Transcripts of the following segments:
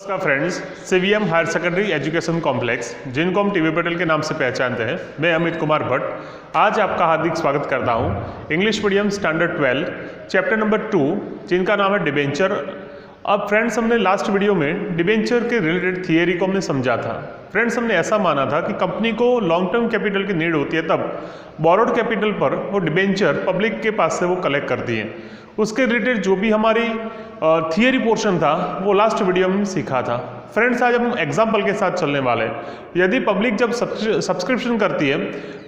नमस्कार friends, CVM higher secondary education complex जिनको हम टीवी पटेल के नाम से पहचानते हैं, मैं अमित कुमार भट्ट आज आपका हार्दिक स्वागत करता हूं English medium standard 12 chapter number 2 जिनका नाम है डिबेंचर। अब फ्रेंड्स, हमने लास्ट वीडियो में डिबेंचर के रिलेटेड थियरी को हमने समझा था। फ्रेंड्स, हमने ऐसा माना था कि कंपनी को लॉन्ग टर्म कैपिटल की नीड होती है, तब बोरोड कैपिटल पर वो डिबेंचर पब्लिक के पास से वो कलेक्ट करती है। उसके रिलेटेड जो भी हमारी थियरी पोर्शन था वो लास्ट वीडियो में सीखा था। फ्रेंड्स, आज हम एग्जाम्पल के साथ चलने वाले हैं। यदि पब्लिक जब सब्सक्रिप्शन करती है,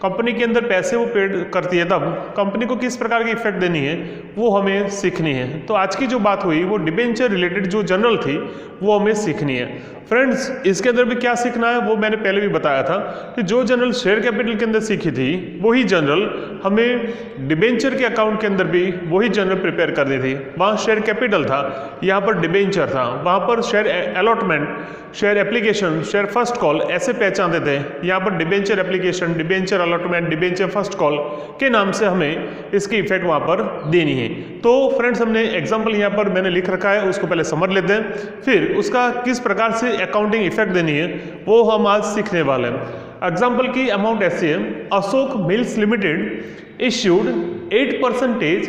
कंपनी के अंदर पैसे वो पेड करती है, तब कंपनी को किस प्रकार की इफेक्ट देनी है वो हमें सीखनी है। तो आज की जो बात हुई वो डिबेंचर रिलेटेड जो जनरल थी वो हमें सीखनी है। फ्रेंड्स, इसके अंदर भी क्या सीखना है वो मैंने पहले भी बताया था कि जो जनरल शेयर कैपिटल के अंदर सीखी थी वही जनरल हमें डिबेंचर के अकाउंट के अंदर भी वही जनरल प्रिपेयर करनी थी। वहाँ शेयर कैपिटल था, यहाँ पर डिबेंचर था। वहाँ पर share allotment, share application, share first call ऐसे पहचानते थे। यहाँ पर debenture application, debenture allotment, debenture first call के नाम से हमें इसकी इफेक्ट वहाँ पर देनी है। तो फ्रेंड्स, हमने एग्जाम्पल यहाँ पर मैंने लिख रखा है, उसको पहले समझ लेते हैं, फिर उसका किस प्रकार से अकाउंटिंग इफेक्ट देनी है वो हम आज सीखने वाले हैं। एग्जाम्पल की अमाउंट ऐसी है, Ashok mills limited issued 8%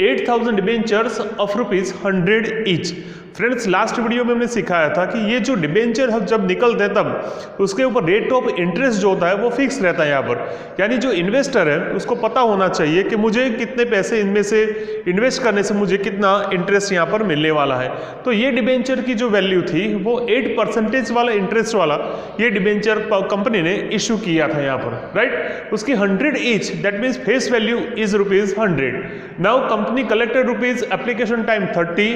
8,000 debentures of ₹100 each. Friends, last video में हमने सिखाया था कि ये जो डिबेंचर जब निकलते हैं तब उसके ऊपर रेट ऑफ इंटरेस्ट जो होता है वो फिक्स रहता है यहाँ पर। यानी जो इन्वेस्टर है उसको पता होना चाहिए कि मुझे कितने पैसे इनमें से इन्वेस्ट करने से मुझे कितना इंटरेस्ट यहाँ पर मिलने वाला है। तो ये डिबेंचर की जो वैल्यू थी वो 8% वाला इंटरेस्ट वाला ये डिबेंचर कंपनी ने इशू किया था यहाँ पर, राइट। उसकी 100 each, that means face value is ₹100। Now company collected rupees, application time 30,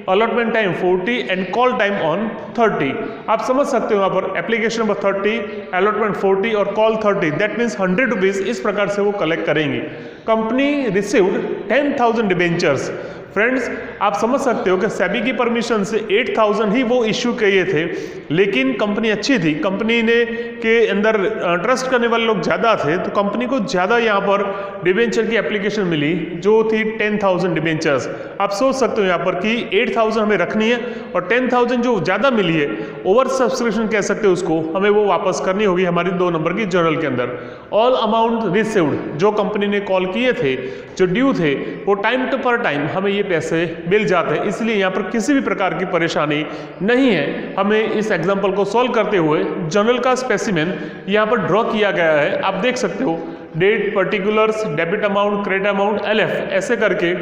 allotment time 40 and call time on 30। आप समझ सकते हो यहाँ पर एप्लीकेशन नंबर 30, अलॉटमेंट 40 और कॉल 30, दैट मीन्स 100 रुपीज इस प्रकार से वो कलेक्ट करेंगे। Company received 10,000 debentures. फ्रेंड्स, आप समझ सकते हो कि सेबी की परमिशन से 8,000 ही वो इश्यू किए थे, लेकिन कंपनी अच्छी थी, कंपनी ने के अंदर ट्रस्ट करने वाले लोग ज़्यादा थे, तो कंपनी को ज़्यादा यहाँ पर डिबेंचर की एप्लीकेशन मिली जो थी 10,000 डिबेंचर्स। आप सोच सकते हो यहाँ पर कि 8,000 हमें रखनी है और 10,000 जो ज़्यादा मिली है, ओवर सब्सक्रिप्शन कह सकते हो उसको, हमें वो वापस करनी होगी हमारी 2 नंबर की जर्नल के अंदर। ऑल अमाउंट रिसीव्ड, जो कंपनी ने कॉल किए थे, जो ड्यू थे, वो टाइम टू पर टाइम हमें ये पैसे मिल जाते हैं, इसलिए यहाँ पर किसी भी प्रकार की परेशानी नहीं है। हमें इस एग्जाम्पल को सॉल्व करते हुए जनरल का स्पेसिमेन यहाँ पर ड्रॉ किया गया है। आप देख सकते हो, date, particulars, debit amount, credit amount, LF ऐसे करके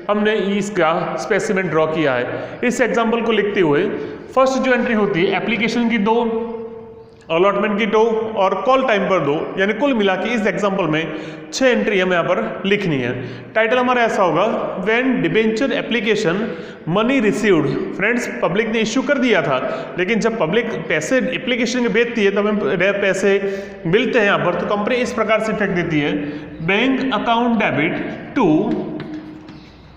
हमने इसका स्पेसिमेन ड्रॉ किया है। इस एग्जाम्पल को लिखते हुए फर्स्ट जो एंट्री होती है एप्लीकेशन की 2, अलॉटमेंट की 2 और कॉल टाइम पर 2, यानी कुल मिला के इस एग्जाम्पल में 6 एंट्री हमें यहाँ पर लिखनी है। टाइटल हमारा ऐसा होगा, when debenture application money received. Friends, public ने इश्यू कर दिया था, लेकिन जब पब्लिक पैसे एप्लीकेशन के भेजती है तब हमें पैसे मिलते हैं यहाँ पर। तो कंपनी इस प्रकार से इफेक्ट देती है, bank account debit to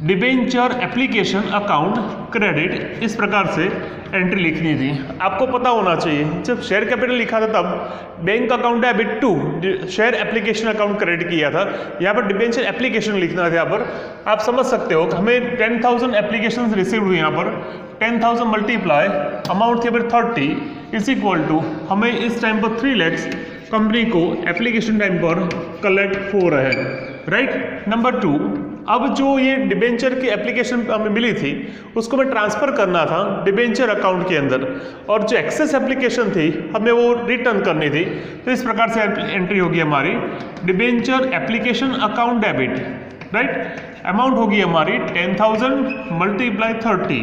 debenture application account credit, इस प्रकार से एंट्री लिखनी थी। आपको पता होना चाहिए, जब शेयर कैपिटल लिखा था तब bank account debit to share application account credit किया था, यहाँ पर डिबेंचर एप्लीकेशन लिखना था। यहाँ पर आप समझ सकते हो हमें 10,000 एप्लीकेशन रिसीव हुई, यहाँ पर 10,000 मल्टीप्लाई अमाउंट थी 30 इज इक्वल टू हमें इस टाइम पर 3 लाख कंपनी को एप्लीकेशन टाइम पर कलेक्ट हो रहे हैं, राइट। नंबर 2, अब जो ये डिबेंचर की एप्लीकेशन हमें मिली थी उसको हमें ट्रांसफ़र करना था डिबेंचर अकाउंट के अंदर, और जो एक्सेस एप्लीकेशन थी हमें वो रिटर्न करनी थी। तो इस प्रकार से एंट्री होगी हमारी debenture application account debit, right. Amount होगी हमारी 10,000 multiply 30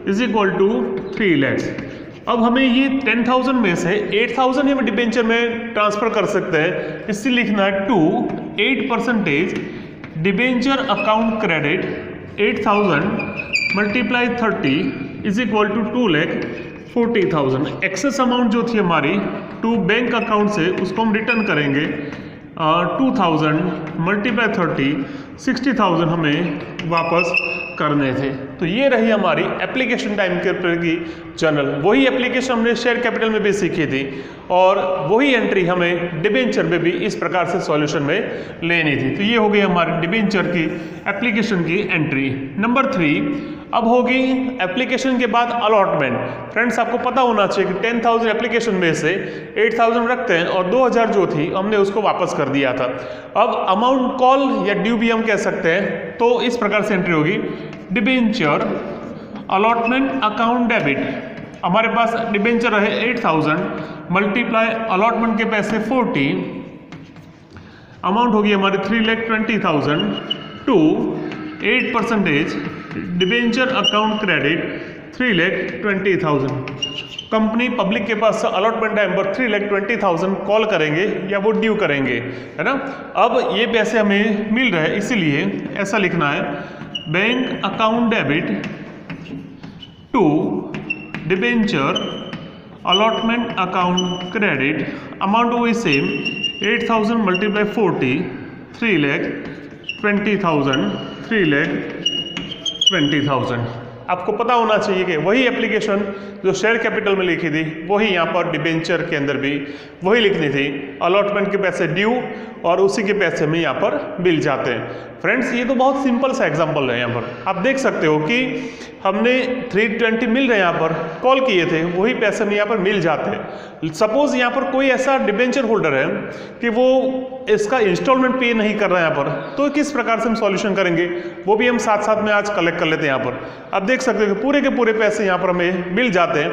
is equal to 3 lakh. अब हमें ये 10,000 में से 8,000 हम डिबेंचर में ट्रांसफ़र कर सकते हैं, इससे लिखना है to 8% debenture account credit 8,000 multiply 30 is equal to 2,40,000। Excess amount जो थी हमारी टू बैंक अकाउंट से उसको हम रिटर्न करेंगे 2,000 मल्टीप्लाई 30 60,000 हमें वापस करने थे। तो ये रही हमारी एप्लीकेशन टाइम के ऊपर की जनरल। वही एप्लीकेशन हमने शेयर कैपिटल में भी सीखी थी और वही एंट्री हमें डिबेंचर में भी इस प्रकार से सॉल्यूशन में लेनी थी। तो ये हो गई हमारी डिबेंचर की एप्लीकेशन की एंट्री। नंबर 3, अब होगी एप्लीकेशन के बाद अलॉटमेंट। फ्रेंड्स आपको पता होना चाहिए कि 10,000 एप्लीकेशन में से 8,000 रखते हैं और 2,000 जो थी हमने उसको वापस कर दिया था। अब अमाउंट कॉल या ड्यू भी हम कह सकते हैं। तो इस प्रकार से एंट्री होगी डिबेंचर अलॉटमेंट अकाउंट डेबिट। हमारे पास डिबेंचर है 8,000 मल्टीप्लाई अलॉटमेंट के पैसे 40, अमाउंट होगी हमारी 3,20,000 to 8% debenture account credit 3,20,000। Company public के पास अलॉटमेंट टाइम पर 3,20,000 कॉल करेंगे या वो ड्यू करेंगे, है ना। अब ये पैसे हमें मिल रहे हैं, इसीलिए ऐसा लिखना है bank account debit to debenture allotment account credit, amount वही सेम 8,000 मल्टीप्लाई 40 3,20,000 3,20,000। आपको पता होना चाहिए कि वही एप्लीकेशन जो शेयर कैपिटल में लिखी थी वही यहाँ पर डिबेंचर के अंदर भी वही लिखनी थी, अलॉटमेंट के पैसे ड्यू और उसी के पैसे में यहाँ पर मिल जाते हैं। फ्रेंड्स ये तो बहुत सिंपल सा एग्जांपल है। यहाँ पर आप देख सकते हो कि हमने 320 मिल रहे हैं, यहाँ पर कॉल किए थे वही पैसे में यहाँ पर मिल जाते हैं। सपोज यहाँ पर कोई ऐसा डिबेंचर होल्डर है कि वो इसका इंस्टॉलमेंट पे नहीं कर रहा है यहाँ पर, तो किस प्रकार से हम सॉल्यूशन करेंगे वो भी हम साथ साथ में आज कलेक्ट कर लेते हैं। यहाँ पर आप देख सकते हो कि पूरे के पूरे पैसे यहाँ पर हमें मिल जाते हैं।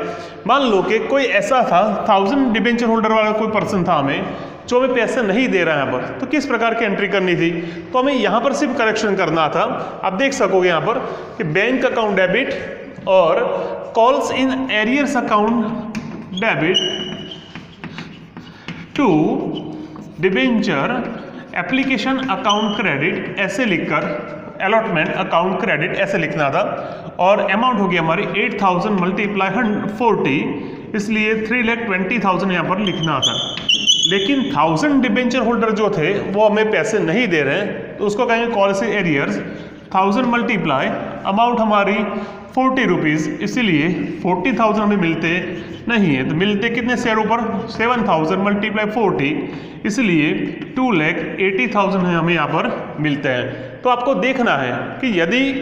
मान लो कि कोई ऐसा था 1000 डिबेंचर होल्डर वाला कोई पर्सन था हमें जो हमें पैसे नहीं दे रहा है यहाँ पर, तो किस प्रकार की एंट्री करनी थी, तो हमें यहाँ पर सिर्फ करेक्शन करना था। आप देख सकोगे यहाँ पर कि बैंक अकाउंट डेबिट और calls in arrears account debit to debenture application account credit ऐसे लिखकर अलॉटमेंट अकाउंट क्रेडिट ऐसे लिखना था और अमाउंट होगी हमारी 8,000 मल्टीप्लाई 40, इसलिए 3,20,000 यहाँ पर लिखना था। लेकिन 1000 डिबेंचर होल्डर जो थे वो हमें पैसे नहीं दे रहे हैं, तो उसको कहेंगे कॉल से एरियर्स 1000 मल्टीप्लाई अमाउंट हमारी 40 रुपीज़, इसीलिए 40,000 हमें मिलते नहीं है। तो मिलते कितने शेयर ऊपर 7,000 मल्टीप्लाई 40, इसलिए 2,80,000 है हमें यहाँ पर मिलते हैं। तो आपको देखना है कि यदि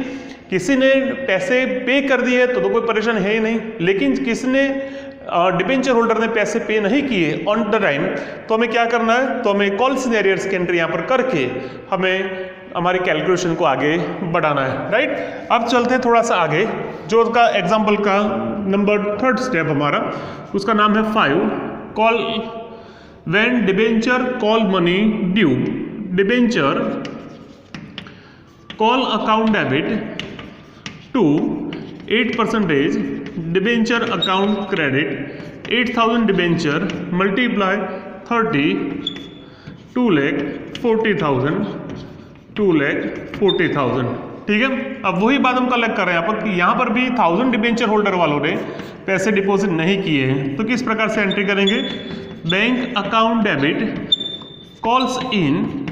किसी ने पैसे पे कर दिए तो कोई परेशानी है ही नहीं, लेकिन किसने डिबेंचर होल्डर ने पैसे पे नहीं किए ऑन द टाइम, तो हमें क्या करना है, तो हमें कॉल्स इन एरियर्स की एंट्री यहाँ पर करके हमें हमारी कैलकुलेशन को आगे बढ़ाना है, राइट। अब चलते हैं थोड़ा सा आगे, जो उसका एग्जाम्पल का नंबर 3rd स्टेप हमारा, उसका नाम है 5 call when debenture call money due. Debenture call account debit to 8% debenture account credit 8,000 debenture multiply 30 2,40,000 2,40,000। ठीक है, अब वही बात हम कलेक्ट कर रहे हैं यहाँ पर कि यहाँ पर भी 1000 डिबेंचर होल्डर वालों ने पैसे डिपॉजिट नहीं किए हैं, तो किस प्रकार से एंट्री करेंगे, bank account debit calls in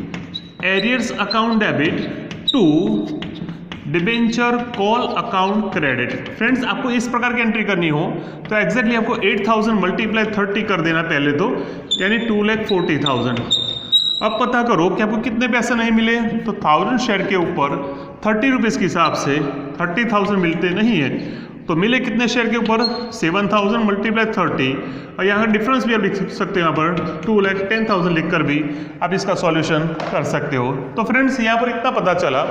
arrears account debit to debenture call account credit. Friends आपको इस प्रकार की एंट्री करनी हो तो एग्जैक्टली आपको 8,000 मल्टीप्लाई 30 कर देना पहले तो, यानी 2,40,000। अब पता करो कि आपको कितने पैसे नहीं मिले, तो 1000 शेयर के ऊपर 30 रुपीज़ के हिसाब से 30,000 मिलते नहीं है, तो मिले कितने शेयर के ऊपर 7,000 मल्टीप्लाई 30, और यहाँ डिफरेंस भी आप लिख सकते हो यहाँ पर 2,10,000 लिखकर भी आप इसका सॉल्यूशन कर सकते हो। तो फ्रेंड्स यहाँ पर इतना पता चला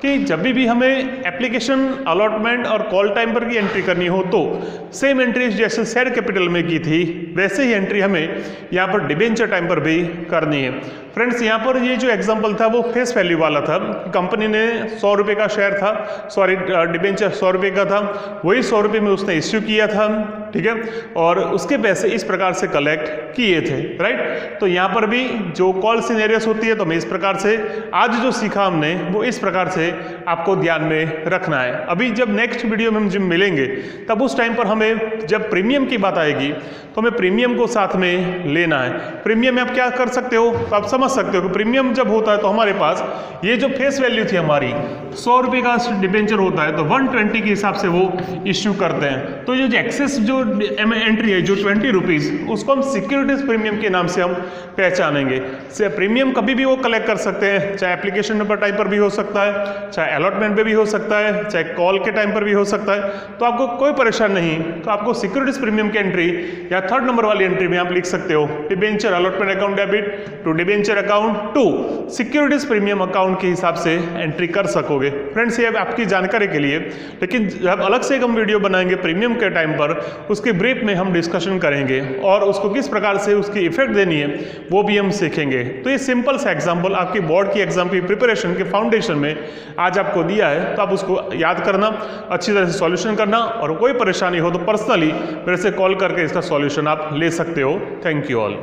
कि जब भी हमें एप्लीकेशन अलॉटमेंट और कॉल टाइम पर की एंट्री करनी हो तो सेम एंट्री जैसे शेयर कैपिटल में की थी वैसे ही एंट्री हमें यहाँ पर डिबेंचर टाइम पर भी करनी है। फ्रेंड्स यहाँ पर ये जो एग्जांपल था वो फेस वैल्यू वाला था, कंपनी ने 100 रुपये का शेयर था, सॉरी डिबेंचर 100 रुपये का था, वही 100 रुपये में उसने इश्यू किया था, ठीक है, और उसके पैसे इस प्रकार से कलेक्ट किए थे, राइट। तो यहाँ पर भी जो कॉल सिनेरियस होती है तो हमें इस प्रकार से आज जो सीखा हमने वो इस प्रकार से आपको ध्यान में रखना है। अभी जब नेक्स्ट वीडियो में हम जब मिलेंगे तब उस टाइम पर हमें जब प्रीमियम की बात आएगी तो हमें प्रीमियम को साथ में लेना है। प्रीमियम में आप क्या कर सकते हो, तो आप समझ समझ सकते हो कि प्रीमियम जब होता है तो हमारे पास ये जो फेस वैल्यू थी हमारी 100 रुपये का डिबेंचर होता है तो 120 के हिसाब से वो इश्यू करते हैं। तो ये जो एक्सेस जो एंट्री है जो 20 रुपीज़, उसको हम सिक्योरिटीज प्रीमियम के नाम से हम पहचानेंगे। से प्रीमियम कभी भी वो कलेक्ट कर सकते हैं, चाहे एप्लीकेशन नंबर टाइम पर भी हो सकता है, चाहे अलॉटमेंट पे भी हो सकता है, चाहे कॉल के टाइम पर भी हो सकता है। तो आपको कोई परेशान नहीं, तो आपको सिक्योरिटीज प्रीमियम की एंट्री या 3rd नंबर वाली एंट्री में आप लिख सकते हो debenture allotment account debit to debenture account to securities premium account के हिसाब से एंट्री कर सकोगे। फ्रेंड्स ये आपकी जानकारी के लिए, लेकिन जब अलग से हम वीडियो बनाएंगे प्रीमियम के टाइम पर, उसके ब्रीफ में हम डिस्कशन करेंगे और उसको किस प्रकार से उसकी इफेक्ट देनी है वो भी हम सीखेंगे। तो ये सिंपल सा एग्जाम्पल आपकी बोर्ड की एग्जाम की प्रिपरेशन के फाउंडेशन में आज आपको दिया है, तो आप उसको याद करना, अच्छी तरह से सॉल्यूशन करना, और कोई परेशानी हो तो पर्सनली मेरे से कॉल करके इसका सॉल्यूशन आप ले सकते हो। Thank you all.